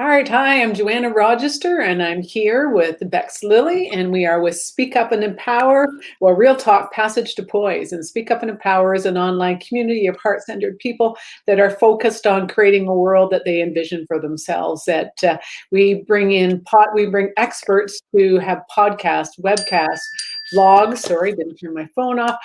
All right, hi, I'm Joanna Rochester, and I'm here with Bex Lilly, and we are with Speak Up and Empower, well, Real Talk Passage to Poise. And Speak Up and Empower is an online community of heart-centered people that are focused on creating a world that they envision for themselves. We bring experts to have podcasts, webcasts, vlogs. Sorry, didn't turn my phone off.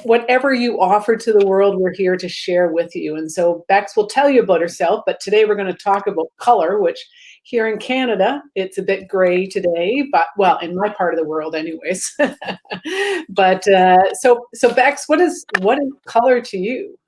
Whatever you offer to the world, we're here to share with you. And so Bex will tell you about herself, but today we're going to talk about color, which here in Canada, it's a bit gray today, but well, in my part of the world anyways. So Bex, what is color to you?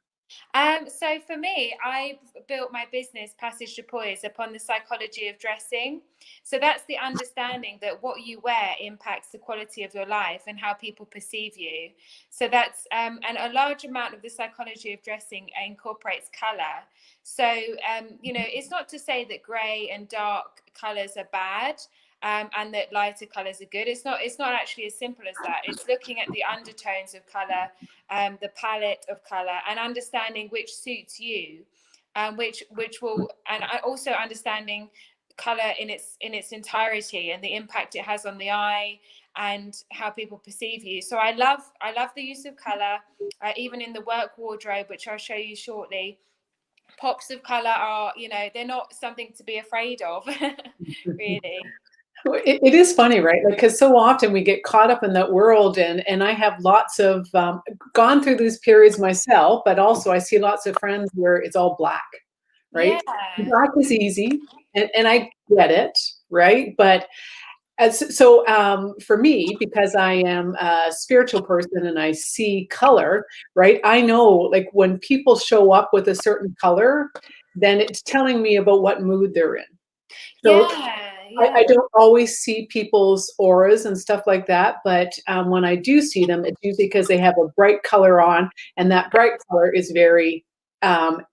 So for me, I built my business Passage to Poise upon the psychology of dressing. So that's the understanding that what you wear impacts the quality of your life and how people perceive you. So that's and a large amount of the psychology of dressing incorporates color. So it's not to say that grey and dark colors are bad. And that lighter colors are good. It's not. It's not actually as simple as that. It's looking at the undertones of color, the palette of color, and understanding which suits you, which will, and also understanding color in its entirety and the impact it has on the eye and how people perceive you. So I love the use of color, even in the work wardrobe, which I'll show you shortly. Pops of color are, they're not something to be afraid of, really. It is funny, right? Like, because so often we get caught up in that world, and I have lots of gone through these periods myself, but also I see lots of friends where it's all black, Yeah. right? Black is easy, and I get it, right? But for me, because I am a spiritual person and I see color, right? I know, like, when people show up with a certain color, then it's telling me about what mood they're in. So Yeah, I yeah. don't always see people's auras and stuff like that, but when I do see them, it's usually because they have a bright color on, and that bright color is very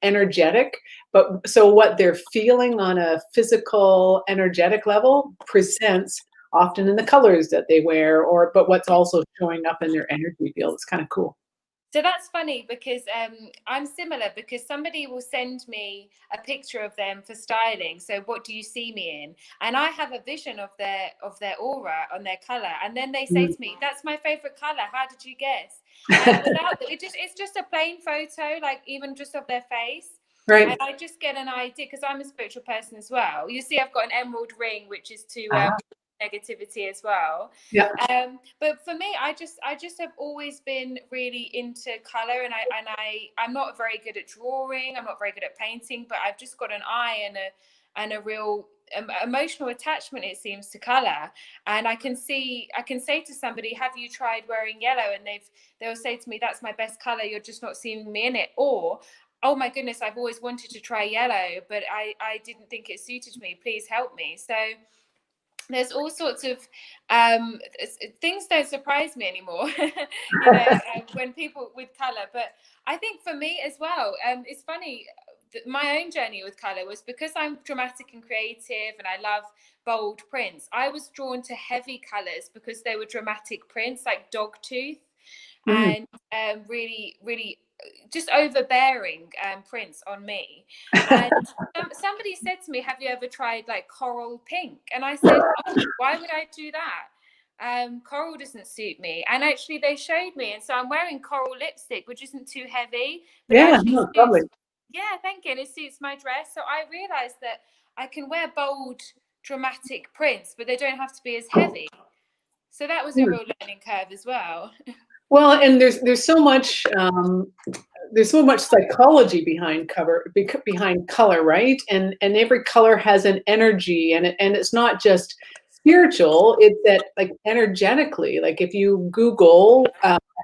energetic. But so what they're feeling on a physical, energetic level presents often in the colors that they wear, but what's also showing up in their energy field. It's kind of cool. So that's funny because I'm similar, because somebody will send me a picture of them for styling. So what do you see me in? And I have a vision of their aura on their color, and then they say Mm. to me, "That's my favorite color. How did you guess?" And without it's just a plain photo, like even just of their face. And Right. I just get an idea because I'm a spiritual person as well. You see, I've got an emerald ring, which is to Uh-huh. negativity as well. Yeah. But for me, I just have always been really into color, I'm not very good at drawing. I'm not very good at painting, but I've just got an eye and a real emotional attachment, it seems, to color. And I can say to somebody, "Have you tried wearing yellow?" And they'll say to me, "That's my best color. You're just not seeing me in it." Or, "Oh my goodness, I've always wanted to try yellow, but I didn't think it suited me. Please help me." So there's all sorts of things don't surprise me anymore, when people with color. But I think for me as well, it's funny. My own journey with color was because I'm dramatic and creative, and I love bold prints. I was drawn to heavy colors because they were dramatic prints, like dog tooth, Mm. and really, really just overbearing prints on me. And somebody said to me, "Have you ever tried like coral pink?" And I said, "Oh, why would I do that? Coral doesn't suit me." And actually, they showed me, and so I'm wearing coral lipstick, which isn't too heavy, but it Yeah, actually no, suits. lovely. Yeah, thank you. And it suits my dress. So I realized that I can wear bold, dramatic prints, but they don't have to be as heavy. So that was a real learning curve as well. Well, and there's so much psychology behind color, right? And every color has an energy, and it's not just spiritual. It's that, like, energetically. Like, if you Google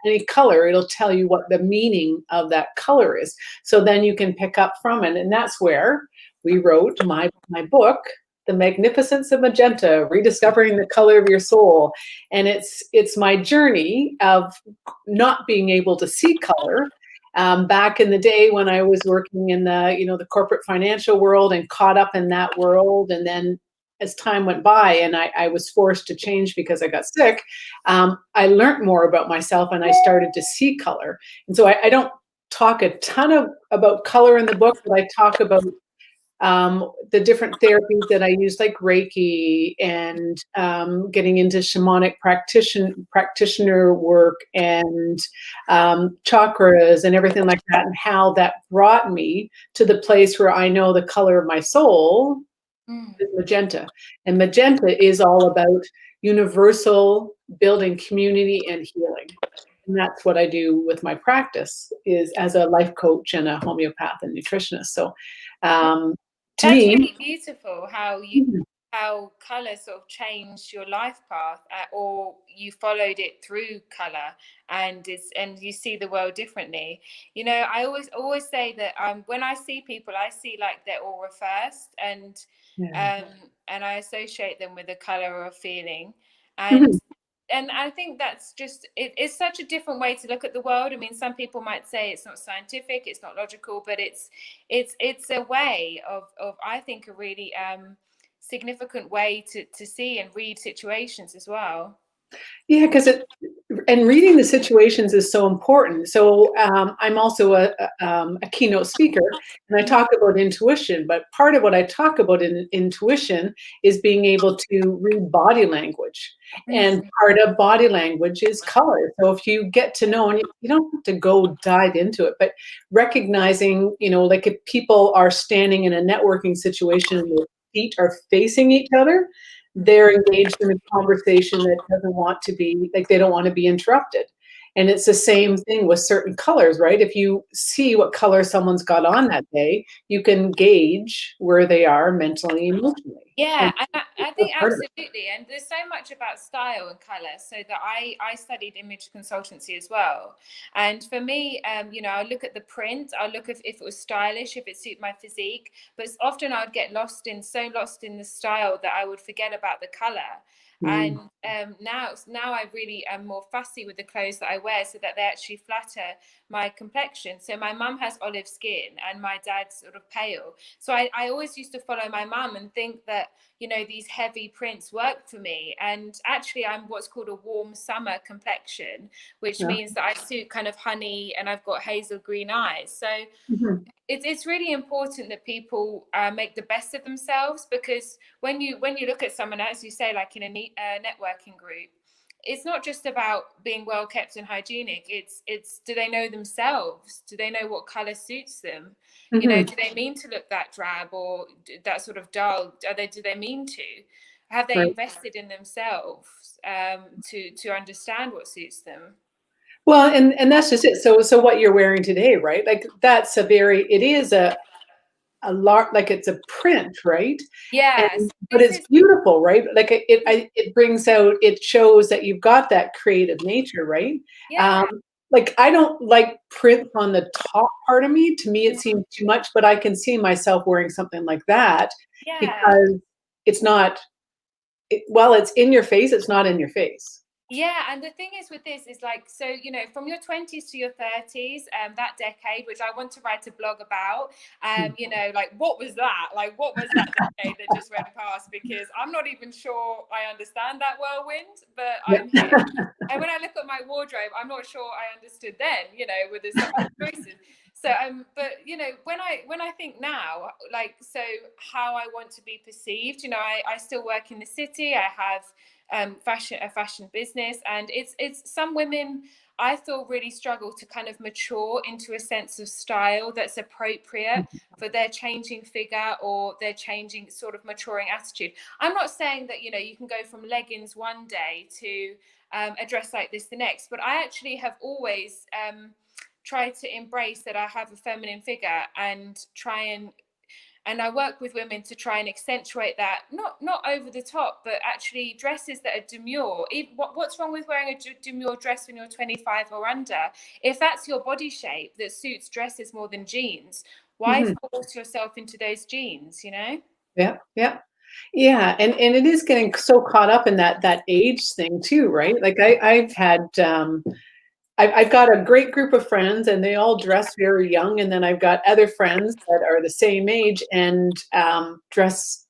any color, it'll tell you what the meaning of that color is. So then you can pick up from it, and that's where we wrote my book, The Magnificence of Magenta: Rediscovering the Color of Your Soul. And it's my journey of not being able to see color. Back in the day when I was working in the corporate financial world and caught up in that world, and then as time went by and I was forced to change because I got sick, I learned more about myself and I started to see color. And so I don't talk a ton about color in the book, but I talk about the different therapies that I use, like Reiki, and getting into shamanic practitioner work, and chakras and everything like that, and how that brought me to the place where I know the color of my soul Mm. is magenta. And magenta is all about universal building community and healing. And that's what I do with my practice, is as a life coach and a homeopath and nutritionist. So to That's me, really beautiful how you mhm, how color sort of changed your life path, or you followed it through color, and you see the world differently. You know, I always say that when I see people, I see like they're aura first, yeah. um, and I associate them with a color or a feeling, and Mhm. I think that's just it's such a different way to look at the world. I mean, some people might say it's not scientific, it's not logical, but it's a way of I think a really significant way to see and read situations as well. Yeah, because and reading the situations is so important. So I'm also a keynote speaker, and I talk about intuition. But part of what I talk about in intuition is being able to read body language, and Mm. part of body language is color. So if you get to know, and you don't have to go dive into it, but recognizing, like if people are standing in a networking situation and their feet are facing each other, they're engaged in a conversation that doesn't want to be, like, they don't want to be interrupted. And it's the same thing with certain colors, right? If you see what color someone's got on that day, you can gauge where they are mentally, emotionally. Yeah, And and I that's think part of it. absolutely. And there's so much about style and color. So that I studied image consultancy as well. And for me, I look at the print, I look if it was stylish, if it suited my physique. But often I would get so lost in the style that I would forget about the color. And Mm. now I really am more fussy with the clothes that I wear so that they actually flatter my complexion. So my mum has olive skin and my dad's sort of pale. So I always used to follow my mum and think that, these heavy prints work for me. And actually, I'm what's called a warm summer complexion, which Yeah. means that I suit kind of honey and I've got hazel green eyes. So Mhm. it's really important that people make the best of themselves, because when you look at someone, as you say, like in a networking group, it's not just about being well kept and hygienic. It's do they know themselves? Do they know what color suits them? Mhm. Do they mean to look that drab or that sort of dull? Do they mean to? Have they Right. invested in themselves to understand what suits them? Well, and that's just it. So what you're wearing today, right? Like that's it is a lot, like it's a print, right? Yes, But this it's is beautiful, right? Like it brings out, it shows that you've got that creative nature, right? Um, yeah. like I don't like print on the top part of me. To me, it seems too much, but I can see myself wearing something like that Yeah. because it's not, well, it's in your face. It's not in your face. Yeah, and the thing is with this is like, so from your 20s to your 30s, that decade, which I want to write a blog about, like what was that? Like what was that decade that just went past? Because I'm not even sure I understand that whirlwind, but I'm here. Yeah. And when I look at my wardrobe, I'm not sure I understood then, with some of the choices. So but when I think now, like, so how I want to be perceived, I still work in the city. I have a fashion business, and it's some women I feel really struggle to kind of mature into a sense of style that's appropriate for their changing figure or their changing sort of maturing attitude. I'm not saying that you can go from leggings one day to a dress like this the next, but I actually have always tried to embrace that I have a feminine figure and try and I work with women to try and accentuate that, not over the top, but actually dresses that are demure. What's wrong with wearing a demure dress when you're 25 or under? If that's your body shape that suits dresses more than jeans, why Mhm. force yourself into those jeans? Yeah, yeah. Yeah, and it is getting so caught up in that age thing too, right? Like I've got a great group of friends, and they all dress very young, and then I've got other friends that are the same age and dress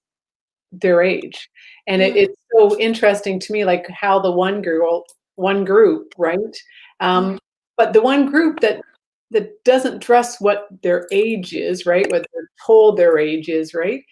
their age. And Mm, it's so interesting to me, like how the one group, right? mm, Um, but the one group that that doesn't dress what their age is, right? What they're told their age is, right?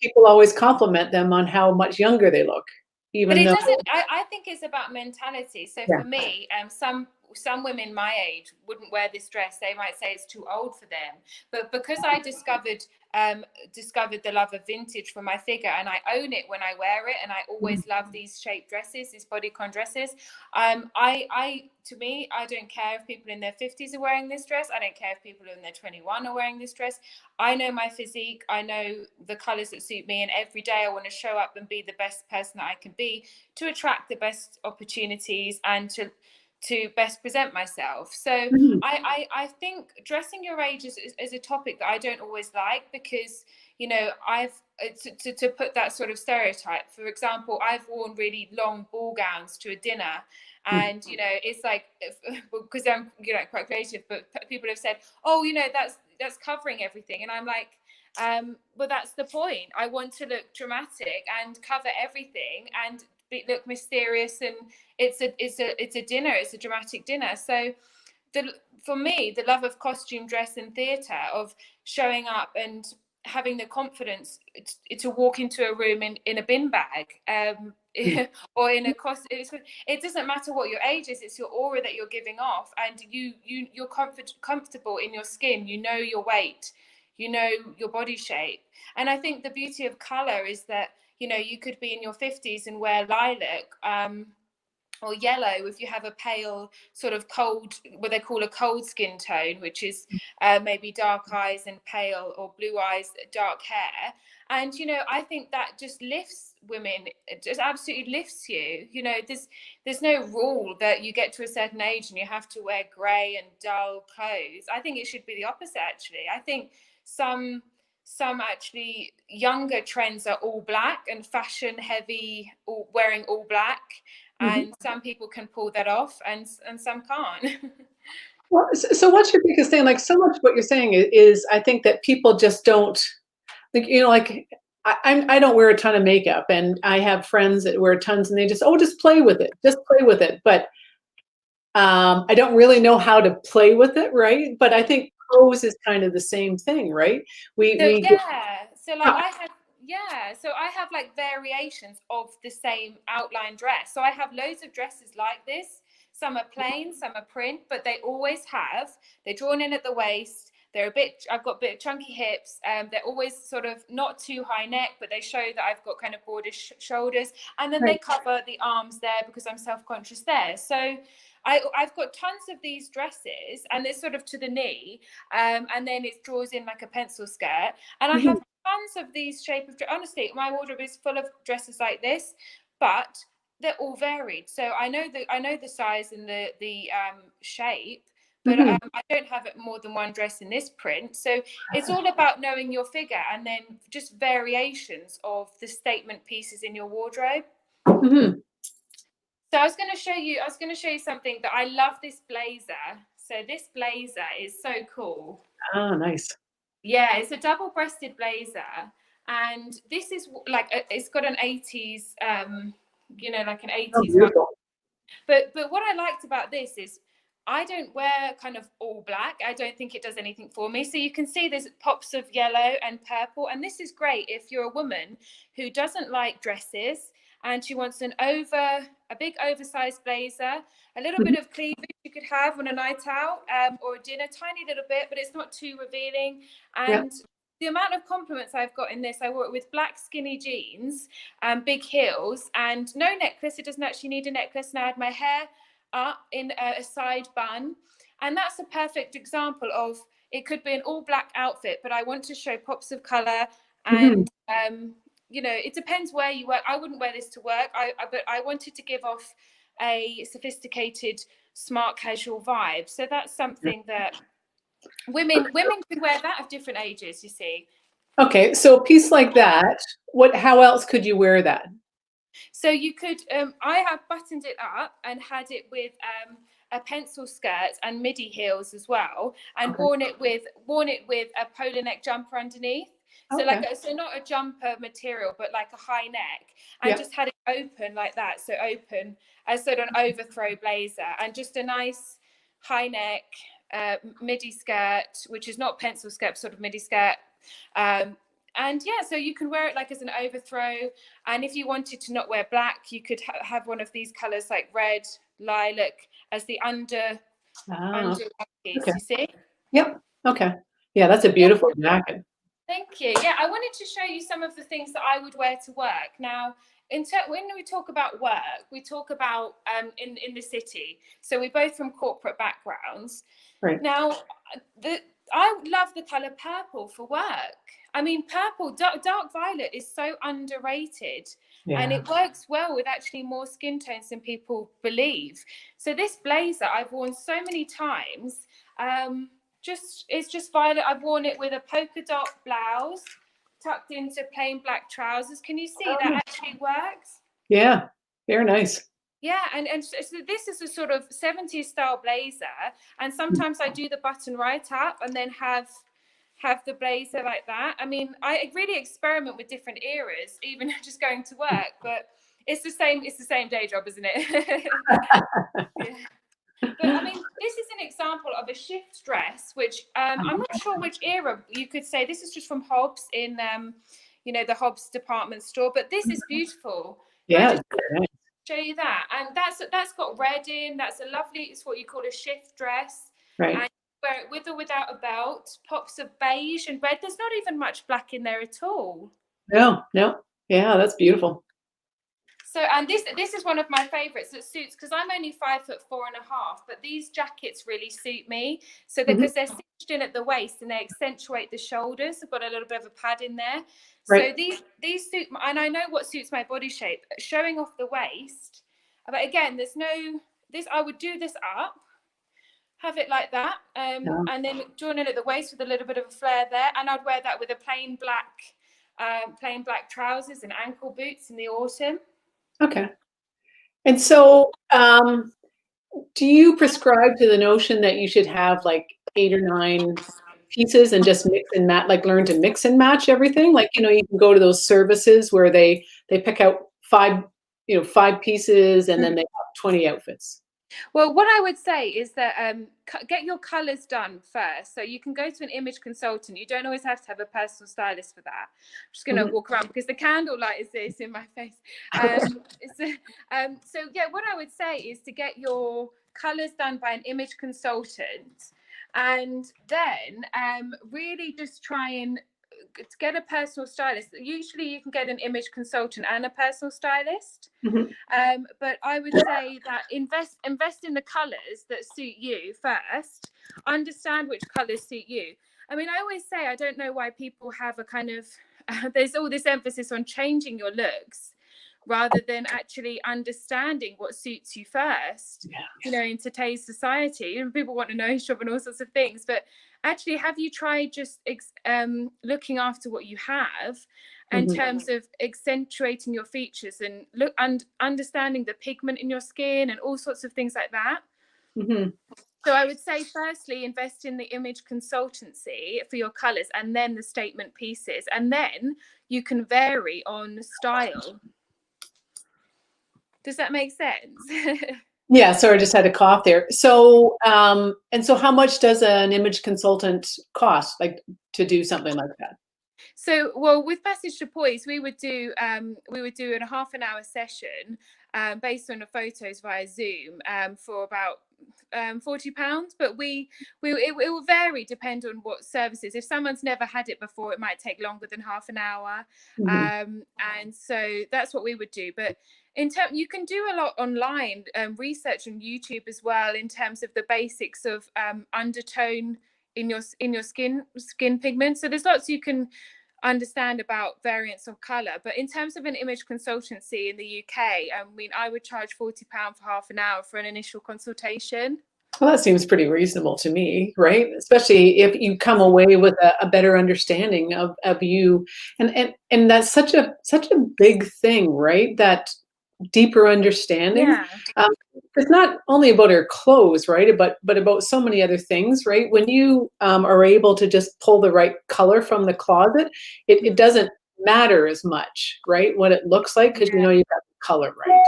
People always compliment them on how much younger they look, But even it though, doesn't. I think it's about mentality. So yeah. for me, some women my age wouldn't wear this dress. They might say it's too old for them. But because I discovered the love of vintage for my figure, and I own it when I wear it, and I always love these shaped dresses, these bodycon dresses. I to me, I don't care if people in their 50s are wearing this dress. I don't care if people in their 21 are wearing this dress. I know my physique. I know the colors that suit me, and every day I want to show up and be the best person that I can be to attract the best opportunities and to best present myself. So Mhm. I think dressing your age is a topic that I don't always like, because I've to put that sort of stereotype. For example, I've worn really long ball gowns to a dinner, and it's like, because I'm quite creative, but people have said, oh, that's covering everything, and I'm like, well, that's the point. I want to look dramatic and cover everything and look mysterious, and it's a dinner, it's a dramatic dinner. So for me, the love of costume, dress, and theatre, of showing up and having the confidence to walk into a room in a bin bag, or in a costume. It doesn't matter what your age is. It's your aura that you're giving off, and you're comfortable in your skin. You know your weight. You know your body shape. And I think the beauty of color is that you could be in your 50s and wear lilac, or yellow if you have a pale sort of cold, what they call a cold skin tone, which is maybe dark eyes and pale, or blue eyes, dark hair. And I think that just lifts women. It just absolutely lifts you. There's no rule that you get to a certain age and you have to wear grey and dull clothes. I think it should be the opposite, actually. I think some actually younger trends are all black and fashion heavy, or wearing all black, and some people can pull that off, and some can't. Well, so what's your biggest thing? Like, so much what you're saying is, I think that people just don't, like, like, I don't wear a ton of makeup, and I have friends that wear tons, and they just play with it, just play with it. But I don't really know how to play with it, right? But I think Pose is kind of the same thing, right? So We get, yeah, so like I have like variations of the same outline dress. So I have loads of dresses like this. Some are plain, some are print, but they're drawn in at the waist. I've got a bit chunky hips. They're always sort of not too high neck, but they show that I've got kind of broader shoulders. And then they right. cover the arms there because I'm self-conscious there. So I've got tons of these dresses, and they're sort of to the knee, and then it draws in like a pencil skirt. And I have Mhm, tons of these honestly, my wardrobe is full of dresses like this, but they're all varied. So I know the size and the shape, but mhm. I don't have it more than one dress in this print. So it's all about knowing your figure, and then just variations of the statement pieces in your wardrobe. Mhm. So I was going to show you something that I love, this blazer. So this blazer is so cool. Ah, nice. Yeah, it's a double-breasted blazer, and this is like it's got an 80s, like an Oh, 80s vibe. beautiful. But what I liked about this is I don't wear kind of all black. I don't think it does anything for me. So you can see there's pops of yellow and purple, and this is great if you're a woman who doesn't like dresses and she wants a big oversized blazer, a little bit Mhm, of cleavage you could have on a night out, or a dinner, tiny little bit, but it's not too revealing. yeah. And the amount of compliments I've got in this, I wore it with black skinny jeans and big heels and no necklace. It doesn't actually need a necklace. And I had my hair up in a side bun. And that's a perfect example of, it could be an all black outfit, but I want to show pops of color. Mhm, And it depends where you work. I wouldn't wear this to work, but I wanted to give off a sophisticated, smart, casual vibe. So that's yeah. something that women can wear that of different ages, you see. Okay, so a piece like that, how else could you wear that? So you could, I have buttoned it up and had it with a pencil skirt and midi heels as well, and Okay. worn it with a polo neck jumper underneath. So Okay. so not a jumper material, but like a high neck, and Yeah. just had it open like that. So open as sort of an overthrow blazer, and just a nice high neck, midi skirt, which is not pencil skirt, sort of midi skirt. And yeah, so you can wear it like as an overthrow. And if you wanted to not wear black, you could have one of these colors like red, lilac as the under Ah, piece, okay. you see? Yep. Okay. Yeah, that's a beautiful jacket. Thank you. Yeah, I wanted to show you some of the things that I would wear to work. Now, when we talk about work, we talk about in the city. So we're both from corporate backgrounds. Right. Now, I love the color purple for work. I mean, purple, dark violet is so underrated, and Yeah. it works well with actually more skin tones than people believe. So this blazer I've worn so many times. It's just violet. I've worn it with a polka dot blouse tucked into plain black trousers. Can you see that actually works? Yeah. Very nice. Yeah, and so this is a sort of 70s style blazer, and sometimes I do the button right up and then have the blazer like that. I mean, I really experiment with different eras, even just going to work, but it's the same day job, isn't it? Yeah. But I mean, this is an example of a shift dress, which I'm not sure which era you could say. This is just from Hobbs in, the Hobbs department store. But this is beautiful. Yeah. Show you that, and that's got red in. That's a lovely. It's what you call a shift dress. Right. And you wear it with or without a belt. Pops of beige and red. There's not even much black in there at all. No. Yeah, that's beautiful. So, and this is one of my favorites that suits, because I'm only 5'4.5", but these jackets really suit me. So because they're cinched in at the waist and they accentuate the shoulders, I've got a little bit of a pad in there. Right. So these suit, and I know what suits my body shape. Showing off the waist, but again, I would do this up, have it like that, and then drawn in at the waist with a little bit of a flare there, and I'd wear that with a plain black trousers and ankle boots in the autumn. Okay. And so, do you prescribe to the notion that you should have like 8 or 9 pieces and just mix and match, like learn to mix and match everything? Like, you can go to those services where they pick out 5 pieces and then they have 20 outfits. Well, what I would say is that get your colors done first. So you can go to an image consultant. You don't always have to have a personal stylist for that. I'm just going to walk around because the candlelight is in my face. So yeah, what I would say is to get your colors done by an image consultant, and then really just try and get a personal stylist. Usually you can get an image consultant and a personal stylist. But I would say that invest in the colors that suit you first. Understand which colors suit you. I mean, I always say, I don't know why people have a kind of there's all this emphasis on changing your looks rather than actually understanding what suits you first. In today's society, people want to know shop and all sorts of things, but actually, have you tried just looking after what you have in terms of accentuating your features and understanding the pigment in your skin and all sorts of things like that? So I would say, firstly, invest in the image consultancy for your colors, and then the statement pieces, and then you can vary on style. Does that make sense? Yeah, sorry, I just had a cough there. So, and so how much does an image consultant cost, like, to do something like that? So, well, with Passage to Poise, we would do in a half an hour session based on the photos via Zoom for about £40, but it will vary depend on what services. If someone's never had it before, it might take longer than half an hour, and so that's what we would do. But you can do a lot online, research on YouTube as well, in terms of the basics of undertone in your skin pigment. So there's lots you can understand about variants of color. But in terms of an image consultancy in the UK, I mean, I would charge £40 for half an hour for an initial consultation. Well, that seems pretty reasonable to me, right? Especially if you come away with a better understanding of you, and that's such a big thing, right? That deeper understanding. It's not only about our clothes, right? But about so many other things, right? When you are able to just pull the right color from the closet, it doesn't matter as much, right? What it looks like, because you've got the color right.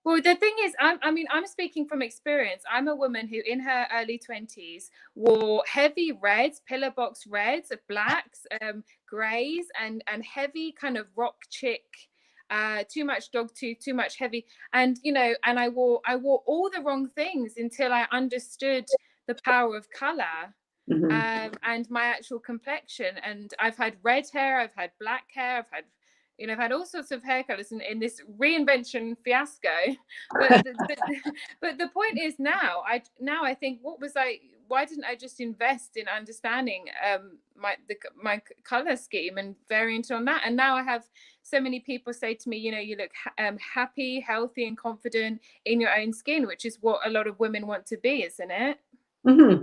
Well, the thing is, I mean, I'm speaking from experience. I'm a woman who, in her early 20s, wore heavy reds, pillar box reds, blacks, greys, and heavy kind of rock chick, too much dog tooth, too much heavy, and and I wore all the wrong things until I understood the power of color. Hmm. And my actual complexion. And I've had red hair, I've had black hair, I've had all sorts of hair colors in this reinvention fiasco. But but the point is now I think, why didn't I just invest in understanding my color scheme and variant on that? And now I have so many people say to me, you look happy, healthy, and confident in your own skin, which is what a lot of women want to be, isn't it? Hmm.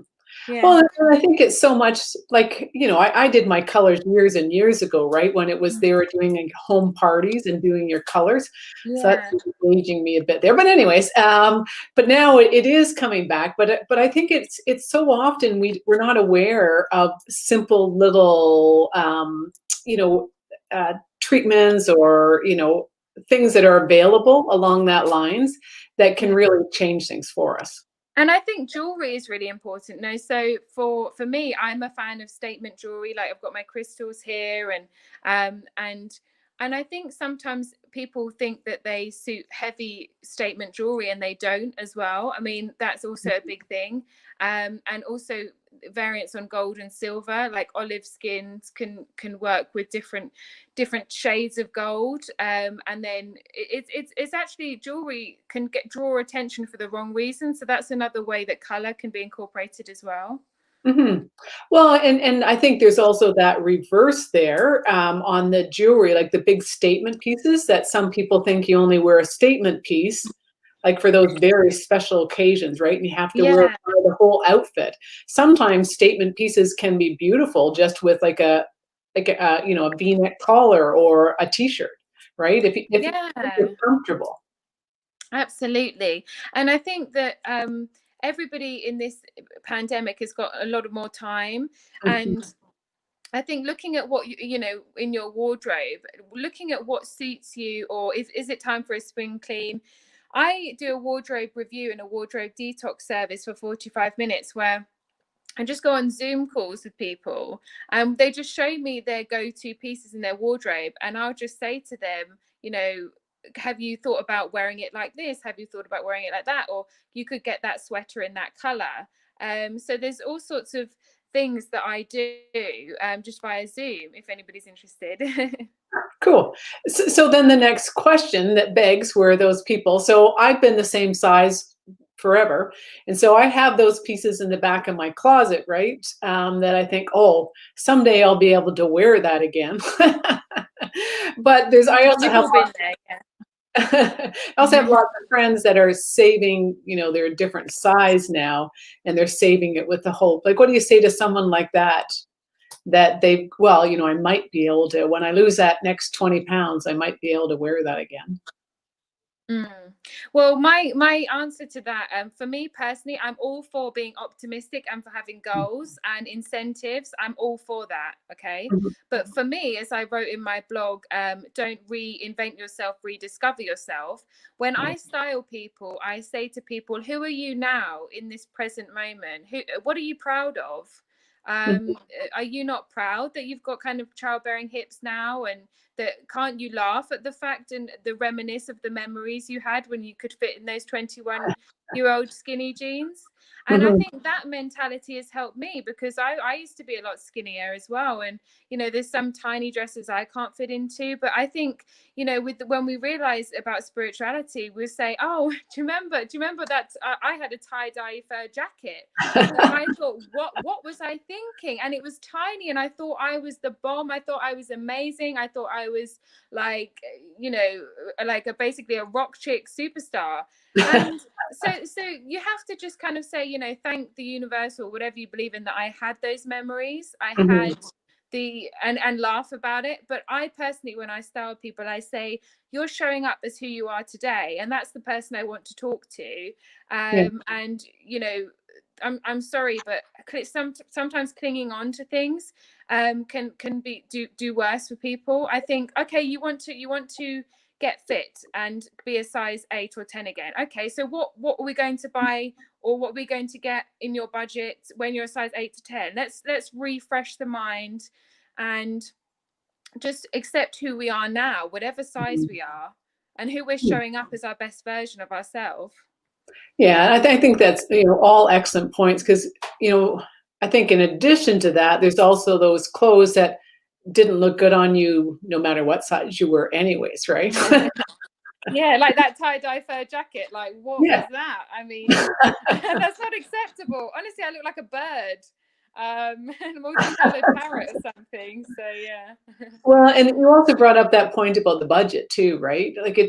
Yeah. Well, and I think it's so much like, I did my colors years and years ago, right? When it was they were doing like home parties and doing your colors. So Yeah. that's aging me a bit there. But anyways, but now it is coming back. But I think it's so often we're not aware of simple little you know treatments or things that are available along that lines that can Yeah. really change things for us. And I think jewelry is really important. No, so for me, I'm a fan of statement jewelry. Like, I've got my crystals here, um and and I think sometimes people think that they suit heavy statement jewelry, and they don't as well. I mean, that's also a big thing. And also variants on gold and silver, like olive skins can work with different shades of gold. And then it's actually, jewelry can draw attention for the wrong reason, so that's another way that color can be incorporated as well. Mhm. Well, and I think there's also that reverse there, on the jewelry, like the big statement pieces that some people think you only wear a statement piece, like for those very special occasions, right? And you have to wear Yeah. the whole outfit. Sometimes statement pieces can be beautiful just with a V-neck collar or a t-shirt, right? If you're Yeah, comfortable. absolutely. And I think that everybody in this pandemic has got a lot of more time. Mhm. And I think looking at what in your wardrobe, looking at what suits you, or is it time for a spring clean? I do a wardrobe review and a wardrobe detox service for 45 minutes, where I just go on Zoom calls with people. They just show me their go-to pieces in their wardrobe, and I'll just say to them, have you thought about wearing it like this? Have you thought about wearing it like that? Or you could get that sweater in that color. So there's all sorts of things that I do, just via Zoom, if anybody's interested. Cool. So then the next question that begs, where are those people? So I've been the same size forever. And so I have those pieces in the back of my closet, right? That I think, oh, someday I'll be able to wear that again. But I also We've have all been there, yeah. I also have lots of friends that are saving, they're a different size now, and they're saving it with the hope. Like, what do you say to someone like that? That well, I might be able to, when I lose that next 20 pounds, I might be able to wear that again. Mm. Well, my answer to that, for me personally, I'm all for being optimistic and for having goals and incentives. I'm all for that. Okay, Mhm. but for me, as I wrote in my blog, don't reinvent yourself, rediscover yourself. When I style people, I say to people, "Who are you now in this present moment? What are you proud of?" Mhm. Are you not proud that you've got kind of childbearing hips now, and that can't you laugh at the fact and the reminisce of the memories you had when you could fit in those 21-year-old skinny jeans? And I Mhm. think that mentality has helped me, because I used to be a lot skinnier as well. And there's some tiny dresses I can't fit into, but I think when we realize about spirituality, we say, oh, do you remember that I had a tie-dye fur jacket that I thought, what was I thinking? And it was tiny, and I thought I was the bomb. I thought I was amazing. I thought I was like, basically a rock chick superstar. And so you have to just kind of say, thank the universe or whatever you believe in, that I had those memories. I Mhm. had and laugh about it. But I personally, when I style people, I say, you're showing up as who you are today, and that's the person I want to talk to. Yeah. And I'm sorry, but sometimes clinging on to things can be do worse for people. I think, okay, you want to get fit and be a size 8 or 10 again. Okay, so what are we going to buy, or what are we going to get in your budget when you're a size 8 to 10? Let's refresh the mind and just accept who we are now, whatever size we are, and who we're showing up as our best version of ourselves. Yeah, I think that's, all excellent points, because, I think in addition to that, there's also those clothes that didn't look good on you no matter what size you were anyways, right? Yeah, like that tie-dye fur jacket. Like, what Yeah. was that? I mean, that's not acceptable. Honestly, I look like a bird, a multicolored parrot or something. So yeah. Well, and you also brought up that point about the budget too, right? Like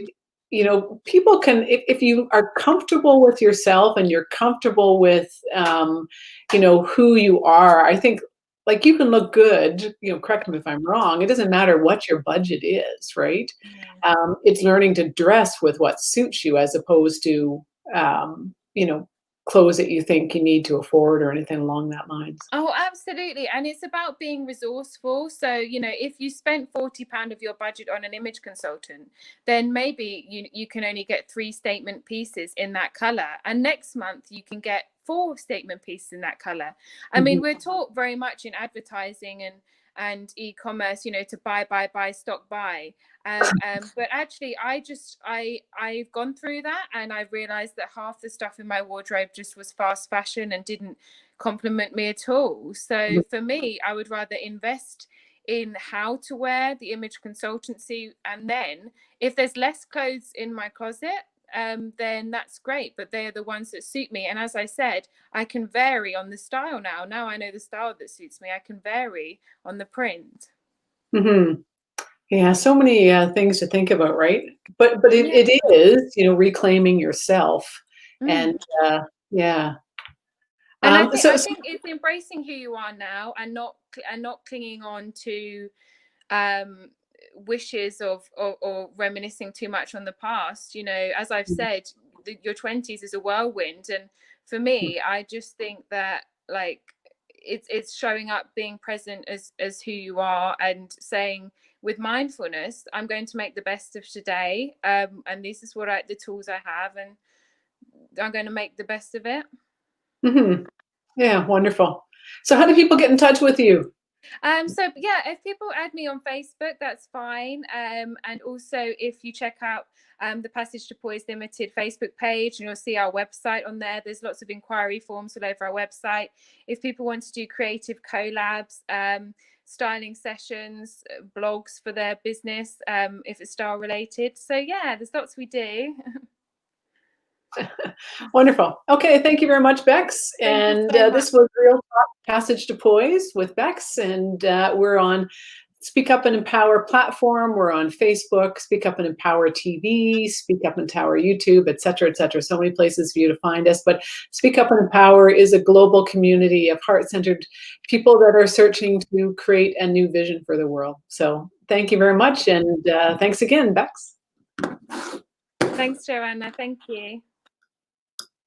people can, if you are comfortable with yourself and you're comfortable with, who you are, I think like you can look good, correct me if I'm wrong. It doesn't matter what your budget is, right? It's learning to dress with what suits you as opposed to, clothes that you think you need to afford or anything along that lines. Oh, absolutely. And it's about being resourceful. So, if you spent £40 of your budget on an image consultant, then maybe you can only get 3 statement pieces in that color. And next month you can get 4 statement pieces in that color. I mean, we're taught very much in advertising and e-commerce, to buy, stock, buy. But actually, I've gone through that, and I realized that half the stuff in my wardrobe just was fast fashion and didn't compliment me at all. So for me, I would rather invest in how to wear the image consultancy, and then if there's less clothes in my closet, then that's great, but they're the ones that suit me. And as I said, I can vary on the style now I know the style that suits me. I can vary on the print. Mm-hmm. Yeah, so many things to think about, right? But Yeah. it is, reclaiming yourself, and yeah. And So, I think it's embracing who you are now, and not clinging on to wishes or reminiscing too much on the past. As I've said, your 20s is a whirlwind, and for me, I just think that, like, it's showing up, being present as who you are, and saying with mindfulness, I'm going to make the best of today, and this is the tools I have, and I'm going to make the best of it. Yeah, wonderful. So how do people get in touch with you? So yeah, if people add me on Facebook, that's fine. And also if you check out the Passage to Poise Limited Facebook page, and you'll see our website on there. There's lots of inquiry forms all over our website. If people want to do creative collabs, styling sessions, blogs for their business, if it's style related. So yeah, there's lots we do. Wonderful. Okay, thank you very much, Bex. Thank you And so much. this was Real Talk Passage to Poise with Bex, and we're on Speak Up and Empower platform. We're on Facebook, Speak Up and Empower TV, Speak Up and Empower YouTube, et cetera, et cetera. So many places for you to find us. But Speak Up and Empower is a global community of heart-centered people that are searching to create a new vision for the world. So thank you very much, and thanks again, Bex. Thanks, Joanna. Thank you.